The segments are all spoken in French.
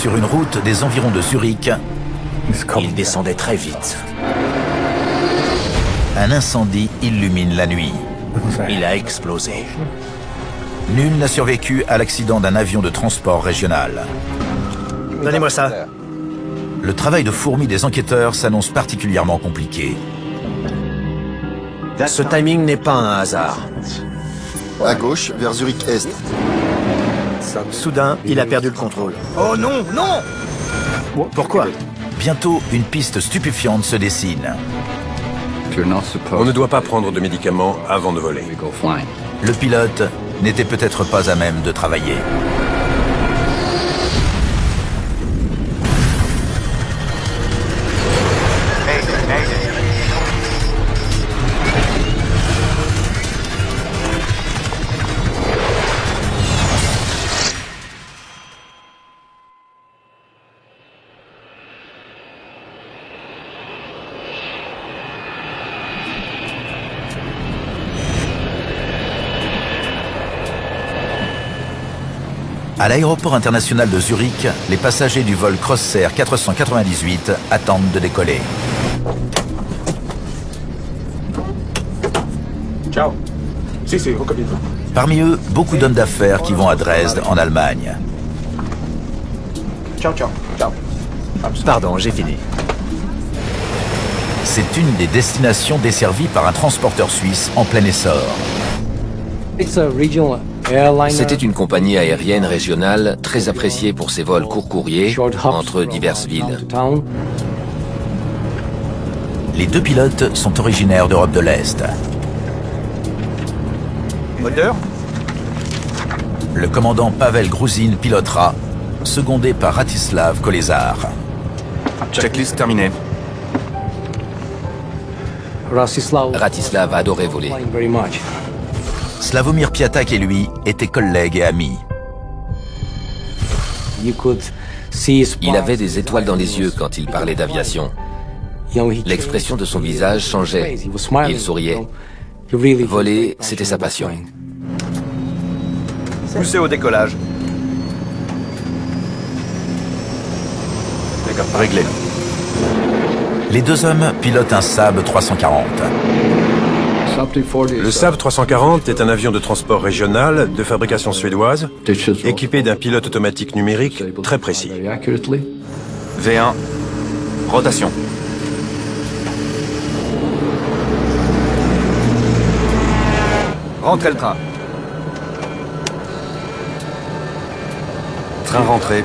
sur une route des environs de Zurich. Il descendait très vite. Un incendie illumine la nuit. Il a explosé. Nul n'a survécu à l'accident d'un avion de transport régional. Donnez-moi ça. Le travail de fourmi des enquêteurs s'annonce particulièrement compliqué. Ce timing n'est pas un hasard. À gauche, vers Zurich-Est. Soudain, il a perdu le contrôle. Oh non, non! Pourquoi? Bientôt, une piste stupéfiante se dessine. On ne doit pas prendre de médicaments avant de voler. Le pilote n'était peut-être pas à même de travailler. À l'aéroport international de Zurich, les passagers du vol Crossair 498 attendent de décoller. Ciao. Sì, sì, ho capito. Parmi eux, beaucoup d'hommes d'affaires qui vont à Dresde, en Allemagne. Ciao, ciao, ciao. Pardon, j'ai fini. C'est une des destinations desservies par un transporteur suisse en plein essor. C'était une compagnie aérienne régionale très appréciée pour ses vols courts courriers entre diverses villes. Les deux pilotes sont originaires d'Europe de l'Est. Moteur? Le commandant Pavel Gruzin pilotera, secondé par Ratislav Kolesar. Checklist terminée. Ratislav adorait voler. Slavomir Piatak et lui étaient collègues et amis. Il avait des étoiles dans les yeux quand il parlait d'aviation. L'expression de son visage changeait. Il souriait. Voler, c'était sa passion. Poussez au décollage. Réglé. Les deux hommes pilotent un Saab 340. Le Saab 340 est un avion de transport régional de fabrication suédoise, équipé d'un pilote automatique numérique très précis. V1, rotation. Rentrez le train. Train rentré.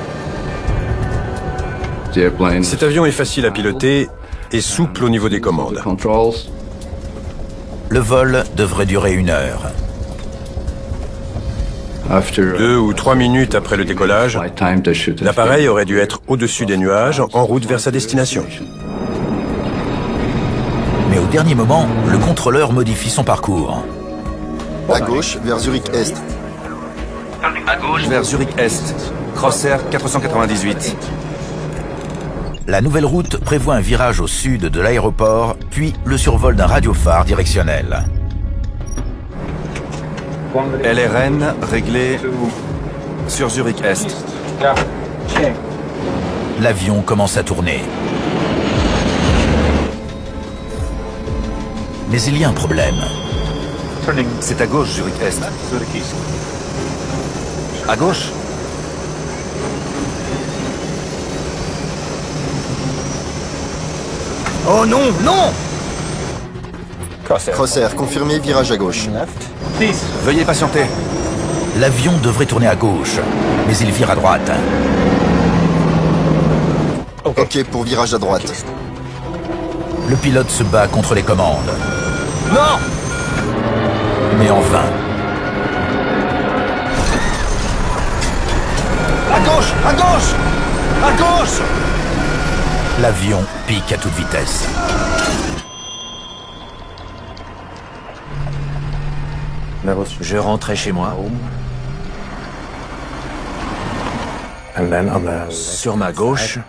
Cet avion est facile à piloter et souple au niveau des commandes. Le vol devrait durer 1 heure. 2 ou 3 minutes après le décollage, l'appareil aurait dû être au-dessus des nuages, en route vers sa destination. Mais au dernier moment, le contrôleur modifie son parcours. À gauche, vers Zurich-Est. À gauche vers Zurich-Est. Crossair 498. La nouvelle route prévoit un virage au sud de l'aéroport, puis le survol d'un radiophare directionnel. LRN réglé sur Zurich-Est. L'avion commence à tourner. Mais il y a un problème. C'est à gauche, Zurich-Est. À gauche. Oh non, non! Crossair, confirmé, virage à gauche. Veuillez patienter. L'avion devrait tourner à gauche, mais il vire à droite. Ok pour virage à droite. Le pilote se bat contre les commandes, Non! mais en vain. À gauche! À gauche! À gauche! L'avion pique à toute vitesse. Je rentrais chez moi. Sur ma gauche,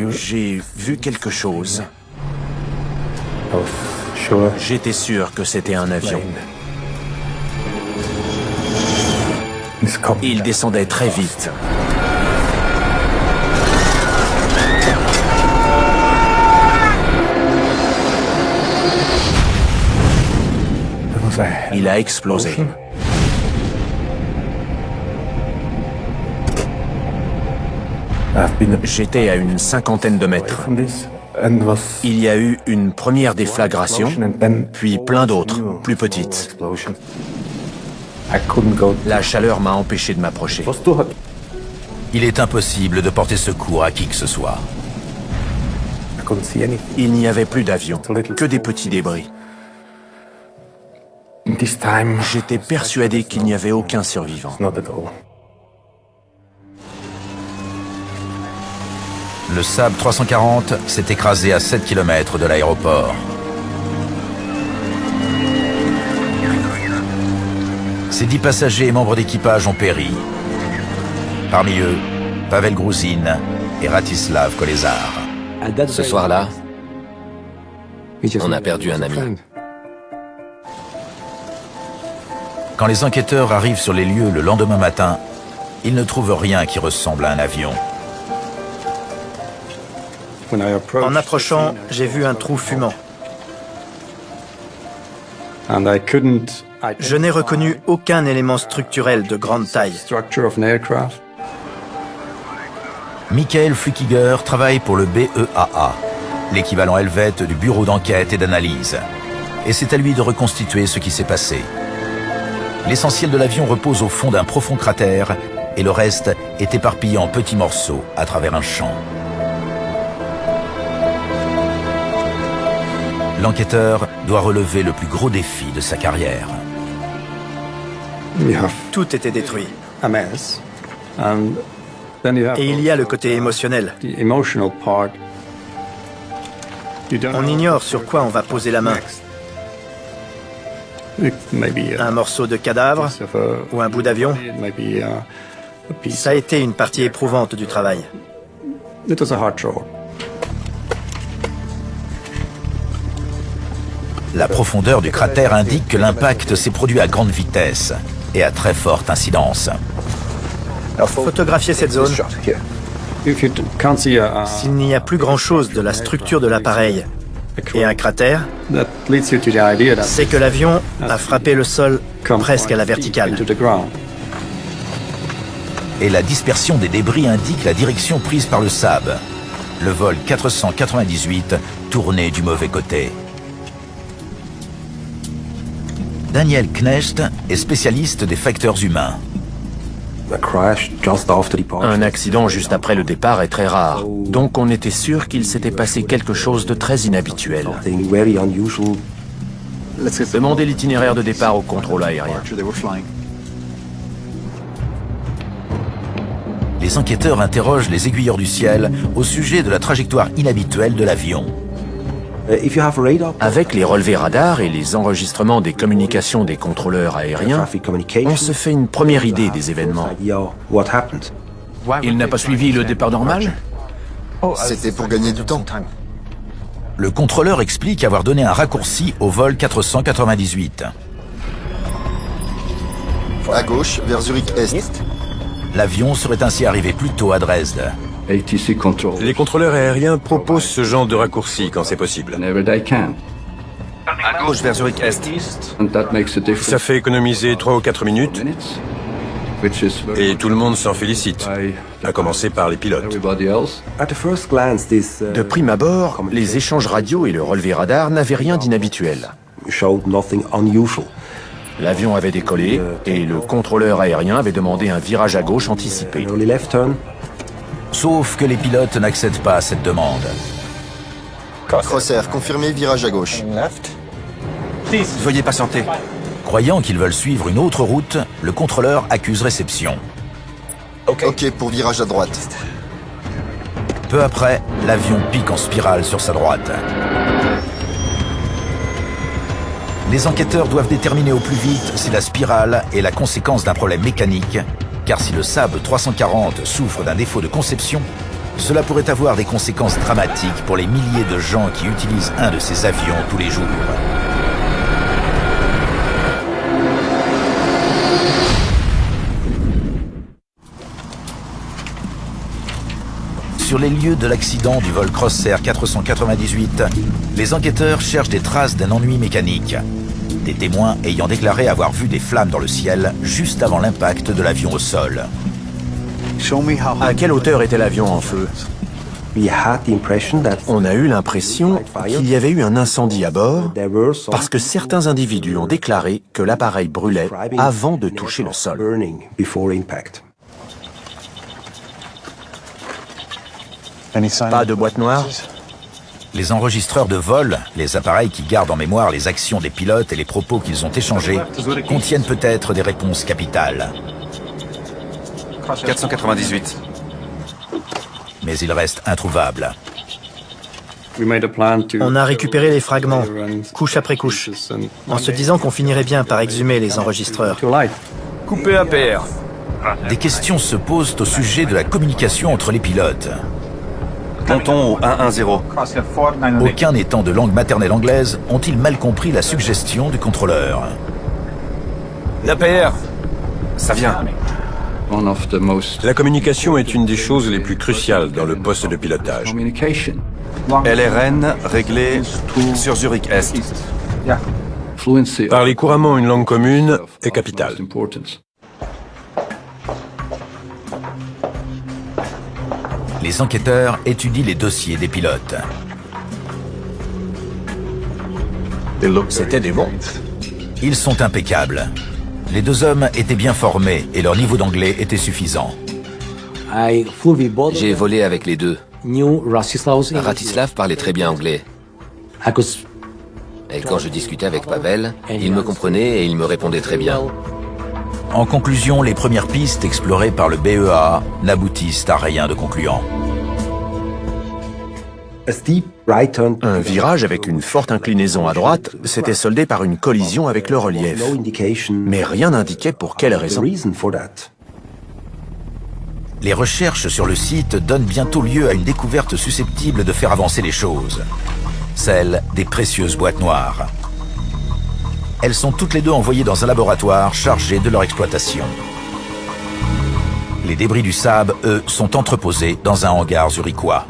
j'ai vu quelque chose. J'étais sûr que c'était un avion. Il descendait très vite. Il a explosé. J'étais à une 50aine de mètres. Il y a eu une première déflagration, puis plein d'autres, plus petites. La chaleur m'a empêché de m'approcher. Il est impossible de porter secours à qui que ce soit. Il n'y avait plus d'avions, que des petits débris. J'étais persuadé qu'il n'y avait aucun survivant. Le Saab 340 s'est écrasé à 7 km de l'aéroport. Ses 10 passagers et membres d'équipage ont péri. Parmi eux, Pavel Gruzin et Ratislav Kolesar. Ce soir-là, on a perdu un ami. Quand les enquêteurs arrivent sur les lieux le lendemain matin, ils ne trouvent rien qui ressemble à un avion. En approchant, j'ai vu un trou fumant. Je n'ai reconnu aucun élément structurel de grande taille. Michael Flukiger travaille pour le BEAA, l'équivalent helvète du Bureau d'enquête et d'analyse. Et c'est à lui de reconstituer ce qui s'est passé. L'essentiel de l'avion repose au fond d'un profond cratère et le reste est éparpillé en petits morceaux à travers un champ. L'enquêteur doit relever le plus gros défi de sa carrière. Tout était détruit. Et il y a le côté émotionnel. On ignore sur quoi on va poser la main. Un morceau de cadavre ou un bout d'avion. Ça a été une partie éprouvante du travail. La profondeur du cratère indique que l'impact s'est produit à grande vitesse et à très forte incidence. Photographier cette zone. S'il n'y a plus grand-chose de la structure de l'appareil et un cratère, c'est que l'avion a frappé le sol presque à la verticale. Et la dispersion des débris indique la direction prise par le Saab. Le vol 498 tournait du mauvais côté. Daniel Knecht est spécialiste des facteurs humains. Un accident juste après le départ est très rare, donc on était sûr qu'il s'était passé quelque chose de très inhabituel. Demandez l'itinéraire de départ au contrôle aérien. Les enquêteurs interrogent les aiguilleurs du ciel au sujet de la trajectoire inhabituelle de l'avion. Avec les relevés radars et les enregistrements des communications des contrôleurs aériens, on se fait une première idée des événements. Il n'a pas suivi le départ normal? C'était pour gagner du temps. Le contrôleur explique avoir donné un raccourci au vol 498. À gauche, vers Zurich Est. L'avion serait ainsi arrivé plus tôt à Dresde. Les contrôleurs aériens proposent ce genre de raccourci quand c'est possible. À gauche vers Zurich Est. Ça fait économiser 3 ou 4 minutes et tout le monde s'en félicite, à commencer par les pilotes. De prime abord, les échanges radio et le relevé radar n'avaient rien d'inhabituel. L'avion avait décollé et le contrôleur aérien avait demandé un virage à gauche anticipé. Sauf que les pilotes n'accèdent pas à cette demande. Crossair, confirmé, virage à gauche. Veuillez patienter. Croyant qu'ils veulent suivre une autre route, le contrôleur accuse réception. Ok pour virage à droite. Peu après, l'avion pique en spirale sur sa droite. Les enquêteurs doivent déterminer au plus vite si la spirale est la conséquence d'un problème mécanique, car si le Saab 340 souffre d'un défaut de conception, cela pourrait avoir des conséquences dramatiques pour les milliers de gens qui utilisent un de ces avions tous les jours. Sur les lieux de l'accident du vol Crossair 498, les enquêteurs cherchent des traces d'un ennui mécanique. des témoins ayant déclaré avoir vu des flammes dans le ciel juste avant l'impact de l'avion au sol. À quelle hauteur était l'avion en feu? On a eu l'impression qu'il y avait eu un incendie à bord parce que certains individus ont déclaré que l'appareil brûlait avant de toucher le sol. Pas de boîte noire? Les enregistreurs de vol, les appareils qui gardent en mémoire les actions des pilotes et les propos qu'ils ont échangés, contiennent peut-être des réponses capitales. 498. Mais ils restent introuvables. On a récupéré les fragments, couche après couche, en se disant qu'on finirait bien par exhumer les enregistreurs. Coupé APR. Des questions se posent au sujet de la communication entre les pilotes. Montons au 110. Aucun n'étant de langue maternelle anglaise, ont-ils mal compris la suggestion du contrôleur? L'APR. Ça vient. La communication est une des choses les plus cruciales dans le poste de pilotage. LRN réglé sur Zurich Est. Parler couramment une langue commune est capital. Les enquêteurs étudient les dossiers des pilotes. C'était des bons. Ils sont impeccables. Les deux hommes étaient bien formés et leur niveau d'anglais était suffisant. J'ai volé avec les deux. Ratislav parlait très bien anglais. Et quand je discutais avec Pavel, il me comprenait et il me répondait très bien. En conclusion, les premières pistes explorées par le BEA n'aboutissent à rien de concluant. Un virage avec une forte inclinaison à droite s'était soldé par une collision avec le relief. Mais rien n'indiquait pour quelle raison. Les recherches sur le site donnent bientôt lieu à une découverte susceptible de faire avancer les choses. Celle des précieuses boîtes noires. Elles sont toutes les deux envoyées dans un laboratoire chargé de leur exploitation. Les débris du Saab, eux, sont entreposés dans un hangar zurichois.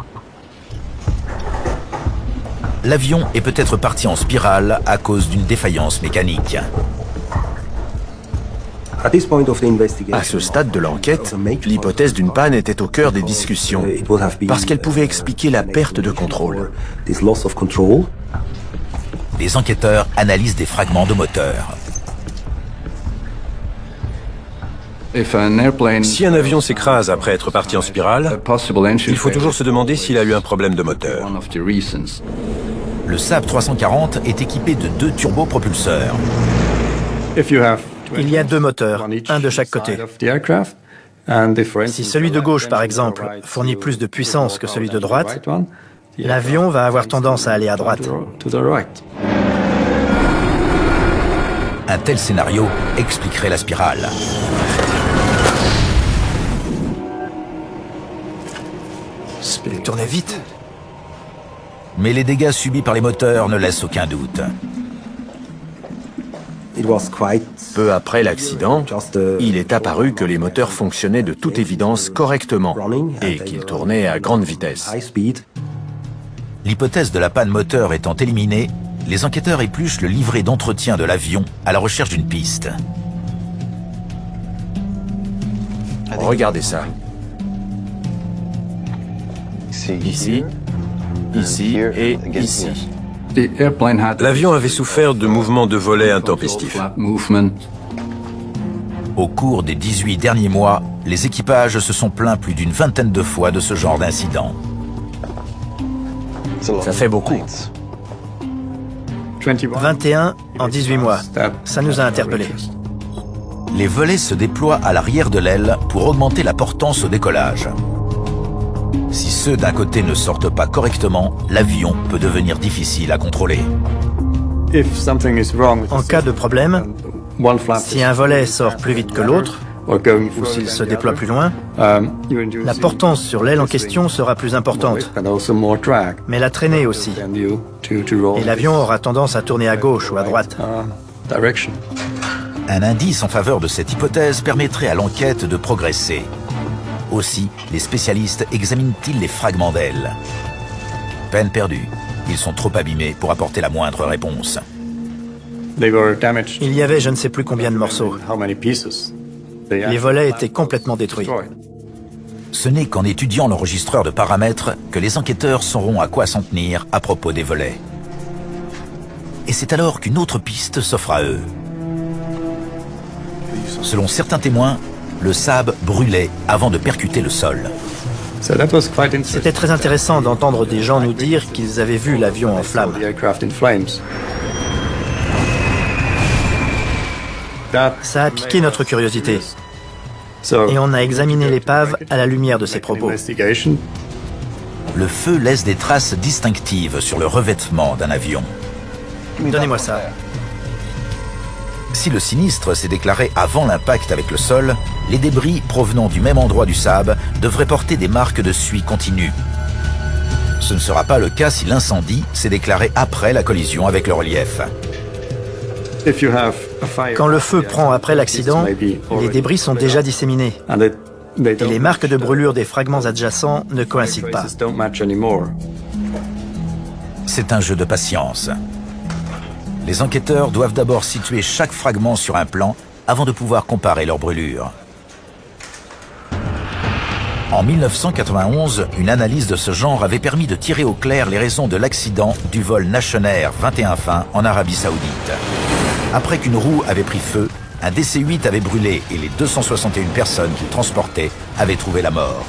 L'avion est peut-être parti en spirale à cause d'une défaillance mécanique. À ce stade de l'enquête, l'hypothèse d'une panne était au cœur des discussions, parce qu'elle pouvait expliquer la perte de contrôle. Les enquêteurs analysent des fragments de moteur. Si un avion s'écrase après être parti en spirale, il faut toujours se demander s'il a eu un problème de moteur. Le Saab 340 est équipé de 2 turbopropulseurs. Il y a 2 moteurs, un de chaque côté. Si celui de gauche, par exemple, fournit plus de puissance que celui de droite, l'avion va avoir tendance à aller à droite. Un tel scénario expliquerait la spirale. Il tournait vite. Mais les dégâts subis par les moteurs ne laissent aucun doute. Peu après l'accident, il est apparu que les moteurs fonctionnaient de toute évidence correctement et qu'ils tournaient à grande vitesse. L'hypothèse de la panne moteur étant éliminée, les enquêteurs épluchent le livret d'entretien de l'avion à la recherche d'une piste. Regardez ça. Ici, ici et ici. L'avion avait souffert de mouvements de volet intempestifs. Au cours des 18 derniers mois, les équipages se sont plaints plus d'une vingtaine de fois de ce genre d'incident. Ça fait beaucoup. 21 en 18 mois. Ça nous a interpellés. Les volets se déploient à l'arrière de l'aile pour augmenter la portance au décollage. Si ceux d'un côté ne sortent pas correctement, l'avion peut devenir difficile à contrôler. En cas de problème, si un volet sort plus vite que l'autre, ou s'il se déploie plus loin, la portance sur l'aile en question sera plus importante, mais la traînée aussi. Et l'avion aura tendance à tourner à gauche ou à droite. Un indice en faveur de cette hypothèse permettrait à l'enquête de progresser. Aussi, les spécialistes examinent-ils les fragments d'ailes. Peine perdue. Ils sont trop abîmés pour apporter la moindre réponse. Il y avait je ne sais plus combien de morceaux. Les volets étaient complètement détruits. Ce n'est qu'en étudiant l'enregistreur de paramètres que les enquêteurs sauront à quoi s'en tenir à propos des volets. Et c'est alors qu'une autre piste s'offre à eux. Selon certains témoins, le Saab brûlait avant de percuter le sol. C'était très intéressant d'entendre des gens nous dire qu'ils avaient vu l'avion en flammes. Ça a piqué notre curiosité. Et on a examiné l'épave à la lumière de ces propos. Le feu laisse des traces distinctives sur le revêtement d'un avion. Donnez-moi ça. Si le sinistre s'est déclaré avant l'impact avec le sol, les débris provenant du même endroit du Saab devraient porter des marques de suie continue. Ce ne sera pas le cas si l'incendie s'est déclaré après la collision avec le relief. Quand le feu prend après l'accident, les débris sont déjà disséminés. Et les marques de brûlure des fragments adjacents ne coïncident pas. C'est un jeu de patience. Les enquêteurs doivent d'abord situer chaque fragment sur un plan avant de pouvoir comparer leurs brûlures. En 1991, une analyse de ce genre avait permis de tirer au clair les raisons de l'accident du vol Nation Air 21 fin en Arabie Saoudite. Après qu'une roue avait pris feu, un DC-8 avait brûlé et les 261 personnes qu'il transportait avaient trouvé la mort.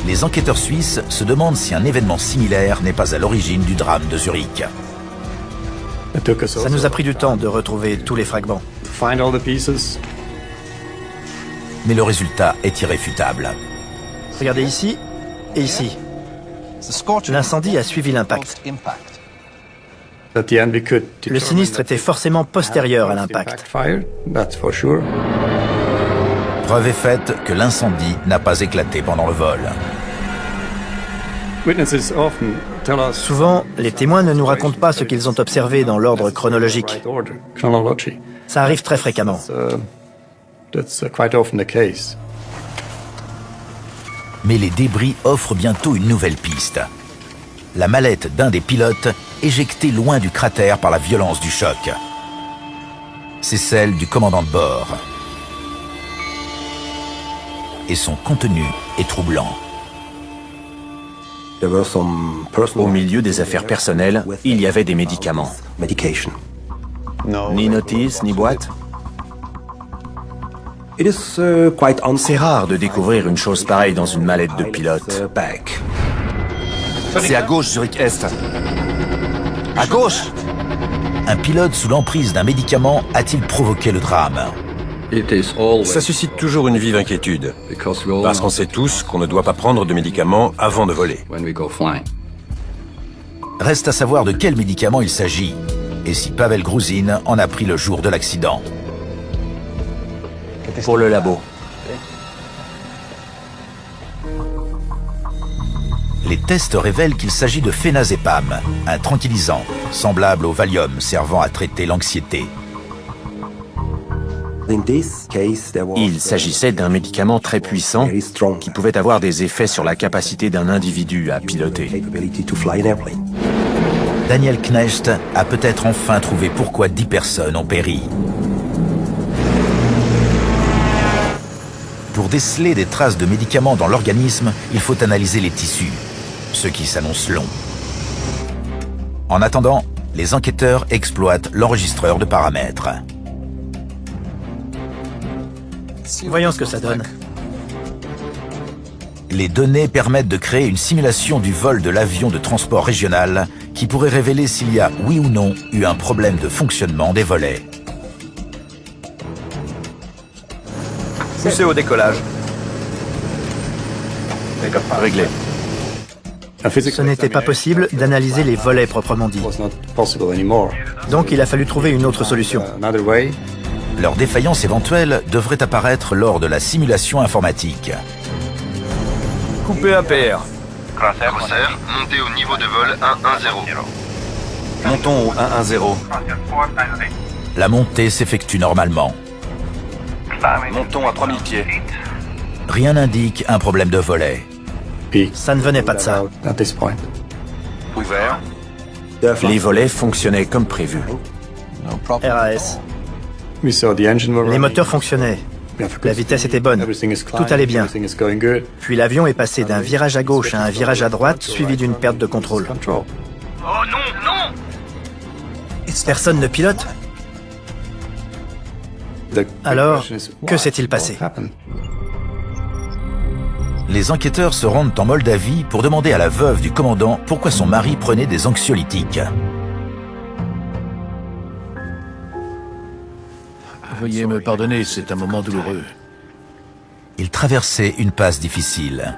Les enquêteurs suisses se demandent si un événement similaire n'est pas à l'origine du drame de Zurich. Ça nous a pris du temps de retrouver tous les fragments. Mais le résultat est irréfutable. Regardez ici et ici. L'incendie a suivi l'impact. Le sinistre était forcément postérieur à l'impact. Preuve est faite que l'incendie n'a pas éclaté pendant le vol. Souvent, les témoins ne nous racontent pas ce qu'ils ont observé dans l'ordre chronologique. Ça arrive très fréquemment. Mais les débris offrent bientôt une nouvelle piste. La mallette d'un des pilotes éjectée loin du cratère par la violence du choc. C'est celle du commandant de bord. Et son contenu est troublant. Au milieu des affaires personnelles, il y avait des médicaments. Ni notice, ni boîte. C'est rare de découvrir une chose pareille dans une mallette de pilote. C'est à gauche, Zurich Est. À gauche! Un pilote sous l'emprise d'un médicament a-t-il provoqué le drame? Ça suscite toujours une vive inquiétude, parce qu'on sait tous qu'on ne doit pas prendre de médicaments avant de voler. Reste à savoir de quel médicament il s'agit, et si Pavel Gruzin en a pris le jour de l'accident. Pour le labo. Les tests révèlent qu'il s'agit de phénazépam, un tranquillisant, semblable au Valium servant à traiter l'anxiété. Il s'agissait d'un médicament très puissant qui pouvait avoir des effets sur la capacité d'un individu à piloter. Daniel Knecht a peut-être enfin trouvé pourquoi 10 personnes ont péri. Pour déceler des traces de médicaments dans l'organisme, il faut analyser les tissus, ce qui s'annonce long. En attendant, les enquêteurs exploitent l'enregistreur de paramètres. Voyons ce que ça donne. Les données permettent de créer une simulation du vol de l'avion de transport régional qui pourrait révéler s'il y a, oui ou non, eu un problème de fonctionnement des volets. Poussez au décollage. Réglé. Ce n'était pas possible d'analyser les volets proprement dit. Donc il a fallu trouver une autre solution. Leur défaillance éventuelle devrait apparaître lors de la simulation informatique. Coupé APR. Crossair, montez au niveau de vol 110. Montons au 110. La montée s'effectue normalement. Montons à 3000 pieds. Rien n'indique un problème de volet. Ça ne venait pas de ça. Ouvert. Les volets fonctionnaient comme prévu. RAS. Les moteurs fonctionnaient. La vitesse était bonne. Tout allait bien. Puis l'avion est passé d'un virage à gauche à un virage à droite, suivi d'une perte de contrôle. Oh non, non! Personne ne pilote? Alors, que s'est-il passé? Les enquêteurs se rendent en Moldavie pour demander à la veuve du commandant pourquoi son mari prenait des anxiolytiques. Veuillez me pardonner, c'est un moment douloureux. Il traversait une passe difficile.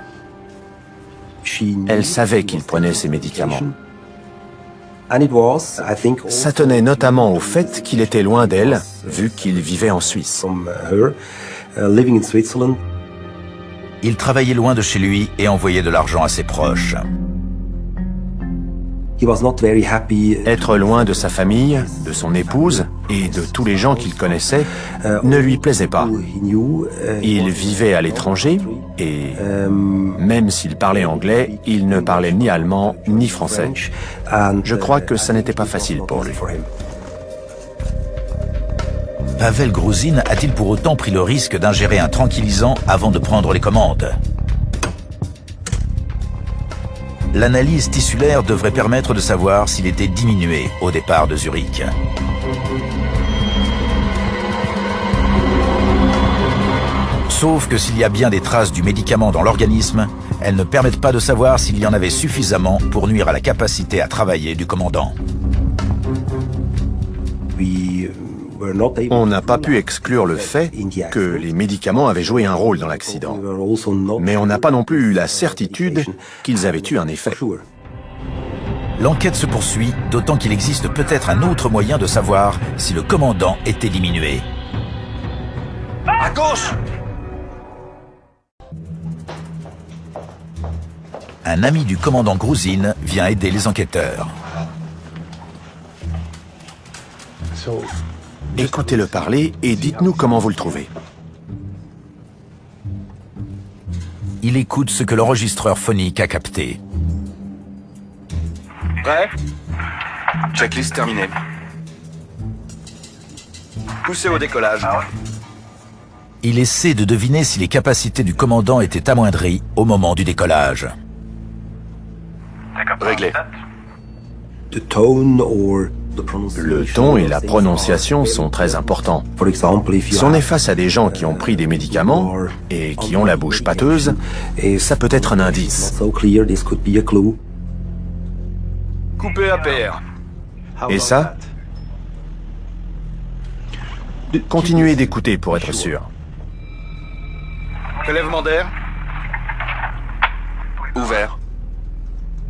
Elle savait qu'il prenait ses médicaments. Ça tenait notamment au fait qu'il était loin d'elle, vu qu'il vivait en Suisse. Il travaillait loin de chez lui et envoyait de l'argent à ses proches. Être loin de sa famille, de son épouse et de tous les gens qu'il connaissait ne lui plaisait pas. Il vivait à l'étranger et, même s'il parlait anglais, il ne parlait ni allemand ni français. Je crois que ça n'était pas facile pour lui. Pavel Gruzin a-t-il pour autant pris le risque d'ingérer un tranquillisant avant de prendre les commandes? L'analyse tissulaire devrait permettre de savoir s'il était diminué au départ de Zurich. Sauf que s'il y a bien des traces du médicament dans l'organisme, elles ne permettent pas de savoir s'il y en avait suffisamment pour nuire à la capacité à travailler du commandant. On n'a pas pu exclure le fait que les médicaments avaient joué un rôle dans l'accident. Mais on n'a pas non plus eu la certitude qu'ils avaient eu un effet. L'enquête se poursuit, d'autant qu'il existe peut-être un autre moyen de savoir si le commandant était diminué. À gauche! Un ami du commandant Gruzin vient aider les enquêteurs. Écoutez-le parler et dites-nous comment vous le trouvez. Il écoute ce que l'enregistreur phonique a capté. Prêt? Checklist terminée. Poussez au décollage. Il essaie de deviner si les capacités du commandant étaient amoindries au moment du décollage. Réglé. Le ton et la prononciation sont très importants. Si on est face à des gens qui ont pris des médicaments et qui ont la bouche pâteuse, ça peut être un indice. Coupé APR. Et ça? Continuez d'écouter pour être sûr. Prélèvement d'air. Ouvert.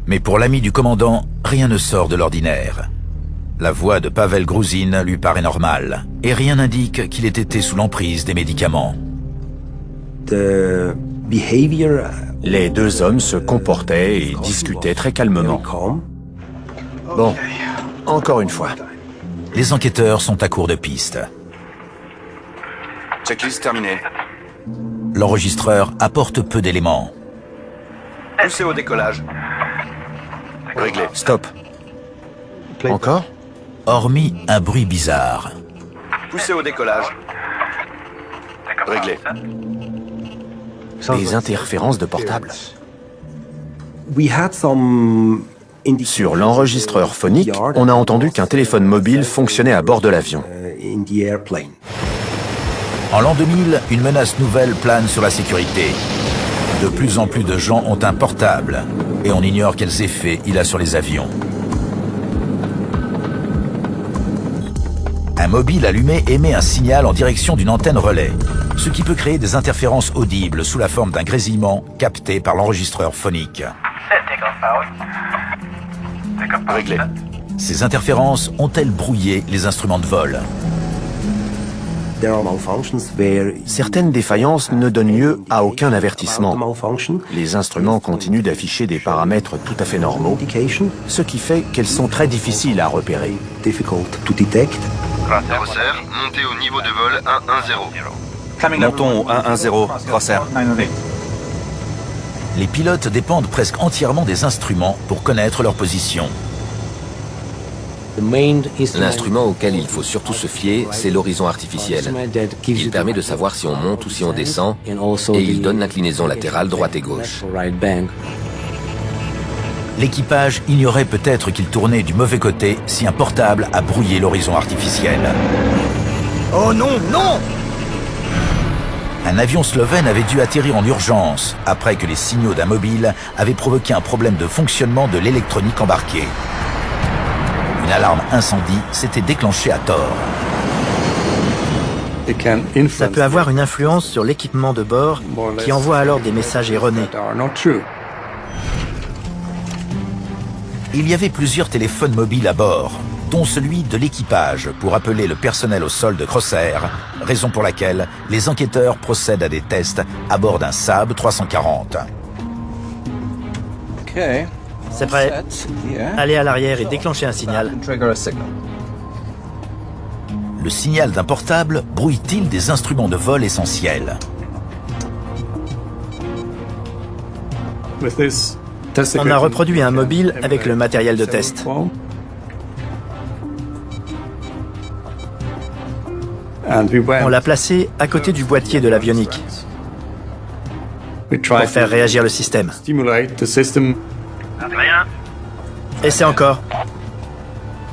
Mais pour l'ami du commandant, rien ne sort de l'ordinaire. La voix de Pavel Gruzin lui paraît normale, et rien n'indique qu'il ait été sous l'emprise des médicaments. Les deux hommes se comportaient et discutaient très calmement. Bon, encore une fois. Les enquêteurs sont à court de pistes. Checklist terminée. L'enregistreur apporte peu d'éléments. Poussez au décollage. Réglé. Stop. Encore? Hormis un bruit bizarre. Poussez au décollage. Réglé. Des interférences de portable. Sur l'enregistreur phonique, on a entendu qu'un téléphone mobile fonctionnait à bord de l'avion. En l'an 2000, une menace nouvelle plane sur la sécurité. De plus en plus de gens ont un portable, et on ignore quels effets il a sur les avions. Un mobile allumé émet un signal en direction d'une antenne relais, ce qui peut créer des interférences audibles sous la forme d'un grésillement capté par l'enregistreur phonique. Réglé. Ces interférences ont-elles brouillé les instruments de vol? Certaines défaillances ne donnent lieu à aucun avertissement. Les instruments continuent d'afficher des paramètres tout à fait normaux, ce qui fait qu'elles sont très difficiles à repérer. Crossair, montez au niveau de vol 110. Montons au 110, Crossair. Les pilotes dépendent presque entièrement des instruments pour connaître leur position. L'instrument auquel il faut surtout se fier, c'est l'horizon artificiel. Il permet de savoir si on monte ou si on descend, et il donne l'inclinaison latérale droite et gauche. L'équipage ignorait peut-être qu'il tournait du mauvais côté si un portable a brouillé l'horizon artificiel. Oh non, non! Un avion slovène avait dû atterrir en urgence après que les signaux d'un mobile avaient provoqué un problème de fonctionnement de l'électronique embarquée. Une alarme incendie s'était déclenchée à tort. Ça peut avoir une influence sur l'équipement de bord qui envoie alors des messages erronés. Il y avait plusieurs téléphones mobiles à bord, dont celui de l'équipage pour appeler le personnel au sol de Crossair, raison pour laquelle les enquêteurs procèdent à des tests à bord d'un Saab 340. C'est prêt. Allez à l'arrière et déclenchez un signal. Le signal d'un portable brouille-t-il des instruments de vol essentiels? On a reproduit un mobile avec le matériel de test. On l'a placé à côté du boîtier de l'avionique pour faire réagir le système. Rien. Essayez encore.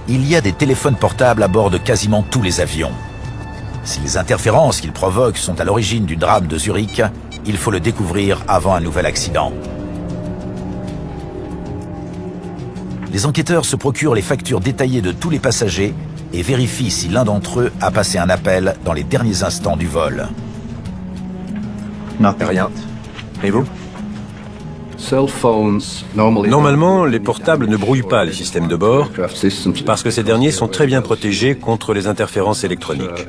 Il y a des téléphones portables à bord de quasiment tous les avions. Si les interférences qu'ils provoquent sont à l'origine du drame de Zurich, il faut le découvrir avant un nouvel accident. Les enquêteurs se procurent les factures détaillées de tous les passagers et vérifient si l'un d'entre eux a passé un appel dans les derniers instants du vol. Rien. Et vous? Normalement, les portables ne brouillent pas les systèmes de bord parce que ces derniers sont très bien protégés contre les interférences électroniques.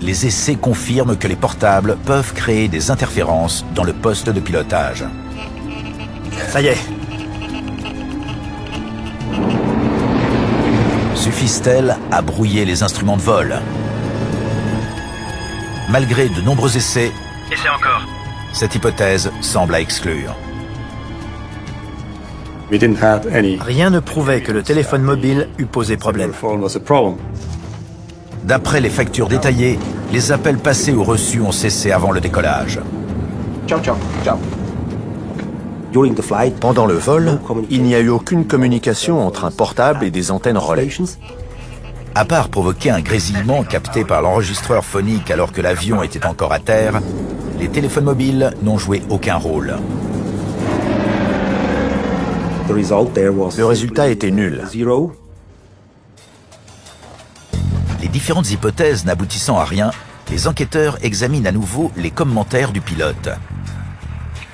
Les essais confirment que les portables peuvent créer des interférences dans le poste de pilotage. Ça y est. Suffisent-elles à brouiller les instruments de vol? Malgré de nombreux essais, Essayez encore. cette hypothèse semble à exclure. Rien ne prouvait que le téléphone mobile eût posé problème. D'après les factures détaillées, les appels passés ou reçus ont cessé avant le décollage. Pendant le vol, il n'y a eu aucune communication entre un portable et des antennes relais. À part provoquer un grésillement capté par l'enregistreur phonique alors que l'avion était encore à terre, les téléphones mobiles n'ont joué aucun rôle. Le résultat était nul. Les différentes hypothèses n'aboutissant à rien, les enquêteurs examinent à nouveau les commentaires du pilote,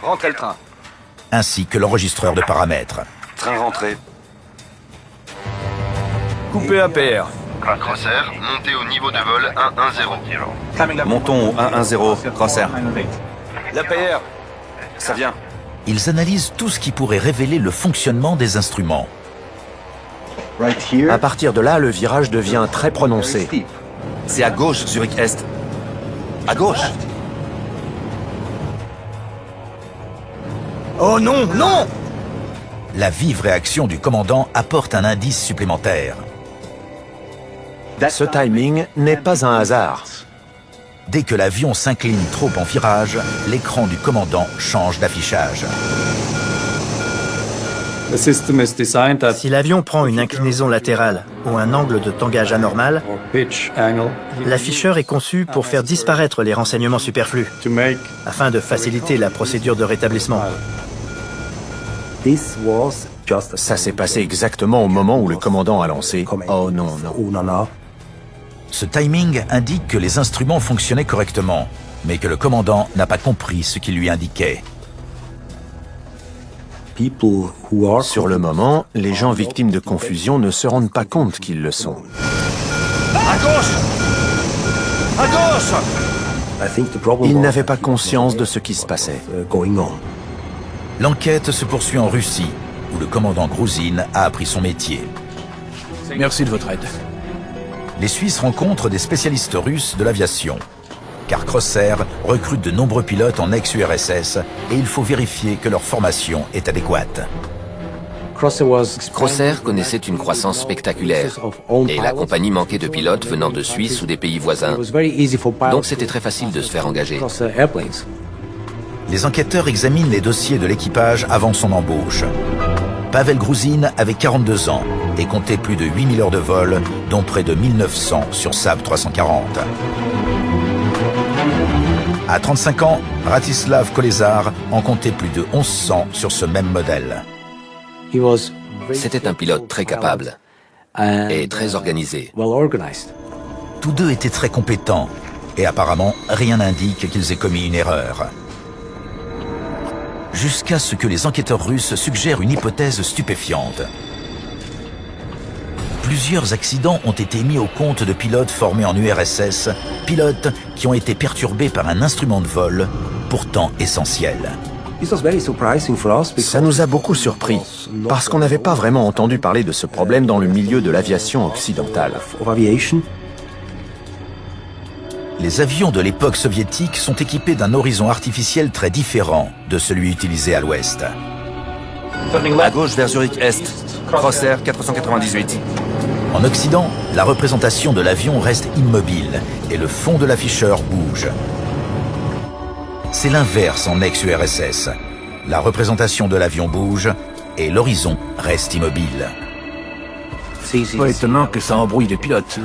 Rentrez le train. ainsi que l'enregistreur de paramètres. Train rentré. Coupé APR. Crossair, montez au niveau de vol 110. Montons au 110, Crossair. L'APR. Ça vient. Ils analysent tout ce qui pourrait révéler le fonctionnement des instruments. À partir de là, le virage devient très prononcé. C'est à gauche, Zurich Est. À gauche. Oh non, non! La vive réaction du commandant apporte un indice supplémentaire. Ce timing n'est pas un hasard. Dès que l'avion s'incline trop en virage, l'écran du commandant change d'affichage. Si l'avion prend une inclinaison latérale ou un angle de tangage anormal, l'afficheur est conçu pour faire disparaître les renseignements superflus, afin de faciliter la procédure de rétablissement. Ça s'est passé exactement au moment où le commandant a lancé « Oh non, non ». Ce timing indique que les instruments fonctionnaient correctement, mais que le commandant n'a pas compris ce qu'il lui indiquait. Sur le moment, les gens victimes de confusion ne se rendent pas compte qu'ils le sont. À gauche. À gauche. Ils n'avaient pas conscience de ce qui se passait. L'enquête se poursuit en Russie, où le commandant Grouzine a appris son métier. Merci de votre aide. Les Suisses rencontrent des spécialistes russes de l'aviation. car Crossair recrute de nombreux pilotes en ex-URSS et il faut vérifier que leur formation est adéquate. Crossair connaissait une croissance spectaculaire et la compagnie manquait de pilotes venant de Suisse ou des pays voisins. Donc c'était très facile de se faire engager. Les enquêteurs examinent les dossiers de l'équipage avant son embauche. Pavel Gruzin avait 42 ans et comptait plus de 8000 heures de vol, dont près de 1900 sur Saab 340. À 35 ans, Ratislav Kolesar en comptait plus de 1100 sur ce même modèle. C'était un pilote très capable et très organisé. Tous deux étaient très compétents et apparemment rien n'indique qu'ils aient commis une erreur. Jusqu'à ce que les enquêteurs russes suggèrent une hypothèse stupéfiante. Plusieurs accidents ont été mis au compte de pilotes formés en URSS, pilotes qui ont été perturbés par un instrument de vol, pourtant essentiel. Ça nous a beaucoup surpris, parce qu'on n'avait pas vraiment entendu parler de ce problème dans le milieu de l'aviation occidentale. Les avions de l'époque soviétique sont équipés d'un horizon artificiel très différent de celui utilisé à l'ouest. À gauche vers Zurich-Est. Crossair 498. En Occident, la représentation de l'avion reste immobile et le fond de l'afficheur bouge. C'est l'inverse en ex-URSS. La représentation de l'avion bouge et l'horizon reste immobile. Pas étonnant que ça embrouille les pilotes.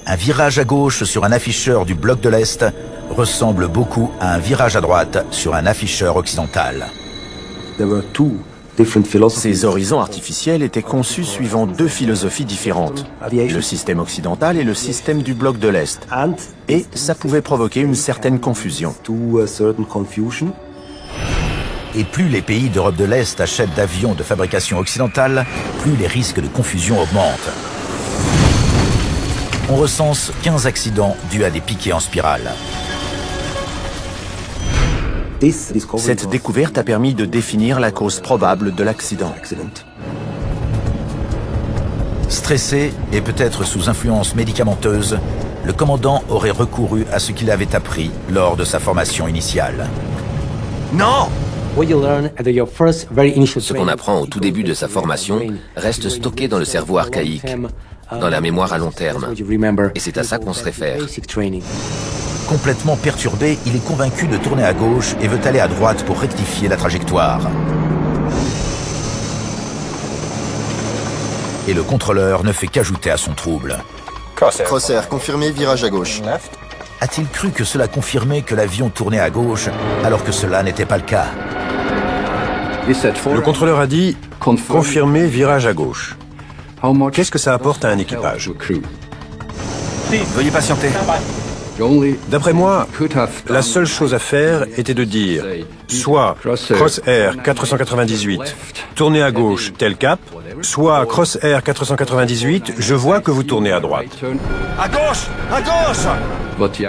Un virage à gauche sur un afficheur du bloc de l'Est ressemble beaucoup à un virage à droite sur un afficheur occidental. Ces horizons artificiels étaient conçus suivant deux philosophies différentes, le système occidental et le système du bloc de l'Est. Et ça pouvait provoquer une certaine confusion. Et plus les pays d'Europe de l'Est achètent d'avions de fabrication occidentale, plus les risques de confusion augmentent. On recense 15 accidents dus à des piquets en spirale. Cette découverte a permis de définir la cause probable de l'accident. Stressé et peut-être sous influence médicamenteuse, le commandant aurait recouru à ce qu'il avait appris lors de sa formation initiale. Non! Ce qu'on apprend au tout début de sa formation reste stocké dans le cerveau archaïque, dans la mémoire à long terme. Et c'est à ça qu'on se réfère. Complètement perturbé, il est convaincu de tourner à gauche et veut aller à droite pour rectifier la trajectoire. Et le contrôleur ne fait qu'ajouter à son trouble. Crossair, confirmé, virage à gauche. A-t-il cru que cela confirmait que l'avion tournait à gauche alors que cela n'était pas le cas? Le contrôleur a dit « Confirmé, virage à gauche ». Qu'est-ce que ça apporte à un équipage? Veuillez patienter. D'après moi, la seule chose à faire était de dire soit Crossair 498, tournez à gauche, tel cap, soit Crossair 498, je vois que vous tournez à droite. À gauche! À gauche!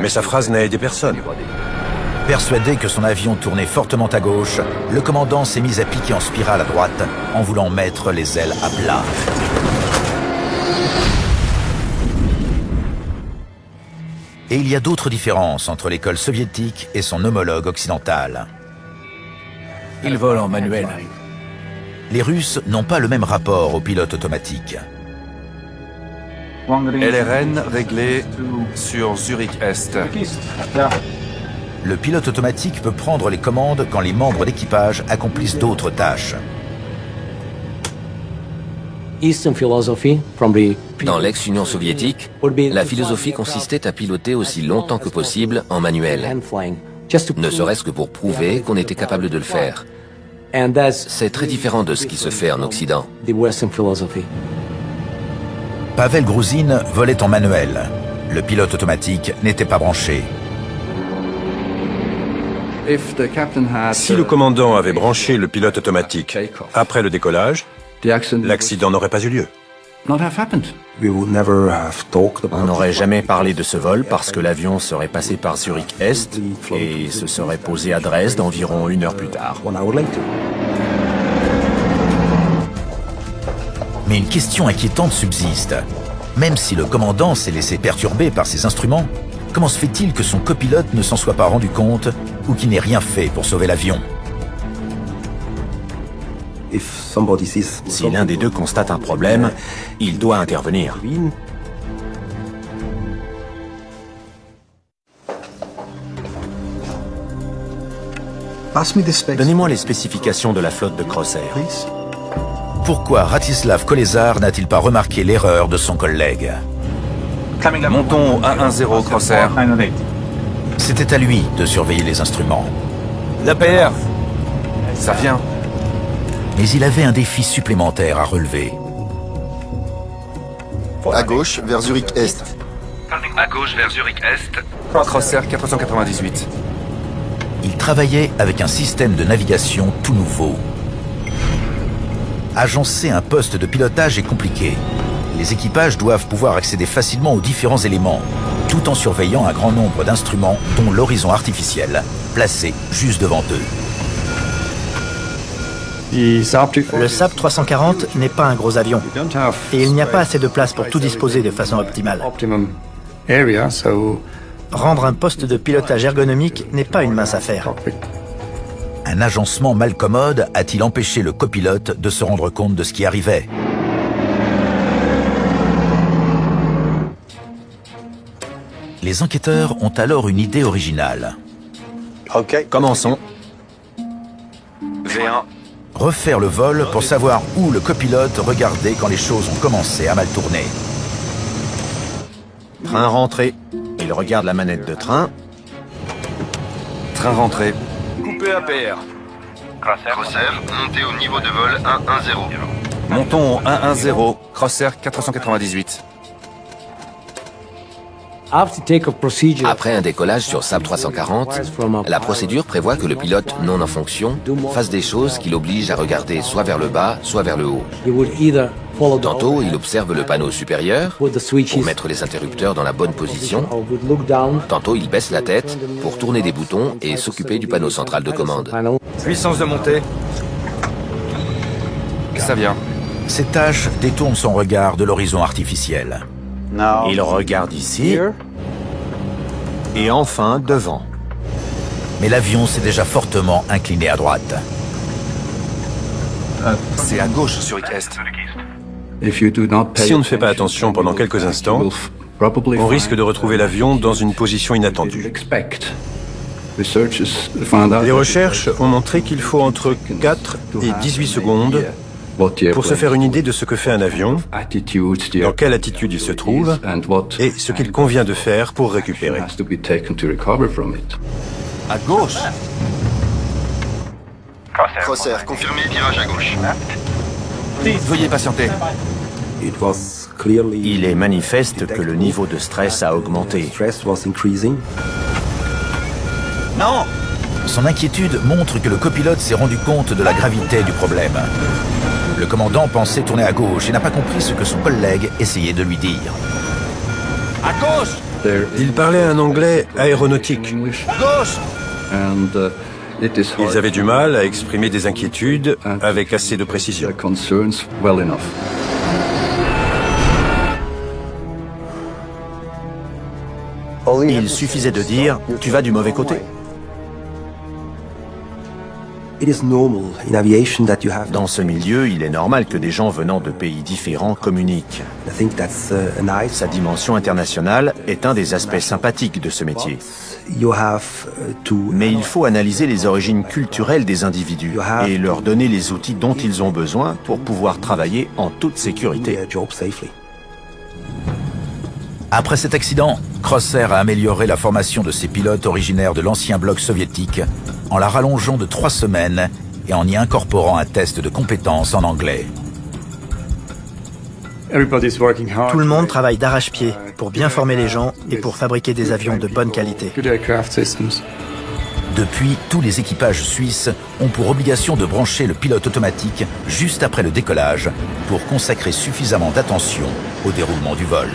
Mais sa phrase n'a aidé personne. Persuadé que son avion tournait fortement à gauche, le commandant s'est mis à piquer en spirale à droite en voulant mettre les ailes à plat. Et il y a d'autres différences entre l'école soviétique et son homologue occidental. Il vole en manuel. Les Russes n'ont pas le même rapport au pilote automatique. LRN réglé sur Zurich-Est. Le pilote automatique peut prendre les commandes quand les membres d'équipage accomplissent d'autres tâches. Dans l'ex-Union soviétique, la philosophie consistait à piloter aussi longtemps que possible en manuel, ne serait-ce que pour prouver qu'on était capable de le faire. C'est très différent de ce qui se fait en Occident. Pavel Gruzin volait en manuel. Le pilote automatique n'était pas branché. Si le commandant avait branché le pilote automatique après le décollage, l'accident n'aurait pas eu lieu. On n'aurait jamais parlé de ce vol parce que l'avion serait passé par Zurich-Est et se serait posé à Dresde environ 1 heure plus tard. Mais une question inquiétante subsiste. Même si le commandant s'est laissé perturber par ses instruments, Comment se fait-il que son copilote ne s'en soit pas rendu compte ou qu'il n'ait rien fait pour sauver l'avion? Si l'un des deux constate un problème, il doit intervenir. Donnez-moi les spécifications de la flotte de Crossair. Pourquoi Ratislav Kolesar n'a-t-il pas remarqué l'erreur de son collègue? Montons 110 Crossair. C'était à lui de surveiller les instruments. L'APR. Ça vient. Mais il avait un défi supplémentaire à relever. À gauche, vers Zurich Est. À gauche vers Zurich Est. Crossair 498. Il travaillait avec un système de navigation tout nouveau. Agencer un poste de pilotage est compliqué. Les équipages doivent pouvoir accéder facilement aux différents éléments, tout en surveillant un grand nombre d'instruments, dont l'horizon artificiel, placé juste devant eux. Le SAP 340 n'est pas un gros avion, et il n'y a pas assez de place pour tout disposer de façon optimale. Rendre un poste de pilotage ergonomique n'est pas une mince affaire. Un agencement mal commode a-t-il empêché le copilote de se rendre compte de ce qui arrivait? Les enquêteurs ont alors une idée originale. Commençons. V1. Refaire le vol pour savoir où le copilote regardait quand les choses ont commencé à mal tourner. Train rentré. Il regarde la manette de train. Train rentré. Coupé APR. Crossair, montez au niveau de vol 110. Montons 110 Crossair 498. Après un décollage sur SAP 340, la procédure prévoit que le pilote non en fonction fasse des choses qui l'obligent à regarder soit vers le bas, soit vers le haut. Tantôt, il observe le panneau supérieur pour mettre les interrupteurs dans la bonne position. Tantôt, il baisse la tête pour tourner des boutons et s'occuper du panneau central de commande. Puissance de montée. Ça vient. Ces tâches détournent son regard de l'horizon artificiel. Il regarde ici. Et enfin, devant. Mais l'avion s'est déjà fortement incliné à droite. C'est à gauche, Zurich Est. Si on ne fait pas attention pendant quelques instants, on risque de retrouver l'avion dans une position inattendue. Les recherches ont montré qu'il faut entre 4 et 18 secondes pour se faire une idée de ce que fait un avion, dans quelle attitude il se trouve et ce qu'il convient de faire pour récupérer. À gauche. Crossair, Confirmé, virage à gauche. Veuillez patienter. Il est manifeste que le niveau de stress a augmenté. Non. Son inquiétude montre que le copilote s'est rendu compte de la gravité du problème. Le commandant pensait tourner à gauche et n'a pas compris ce que son collègue essayait de lui dire. À gauche. Il parlait un anglais aéronautique. Gauche. Ils avaient du mal à exprimer des inquiétudes avec assez de précision. Il suffisait de dire « tu vas du mauvais côté ». Dans ce milieu, il est normal que des gens venant de pays différents communiquent. Sa dimension internationale est un des aspects sympathiques de ce métier. Mais il faut analyser les origines culturelles des individus et leur donner les outils dont ils ont besoin pour pouvoir travailler en toute sécurité. Après cet accident, Crossair a amélioré la formation de ses pilotes originaires de l'ancien bloc soviétique en la rallongeant de 3 semaines et en y incorporant un test de compétences en anglais. Tout le monde travaille d'arrache-pied pour bien former les gens et pour fabriquer des avions de bonne qualité. Depuis, tous les équipages suisses ont pour obligation de brancher le pilote automatique juste après le décollage pour consacrer suffisamment d'attention au déroulement du vol.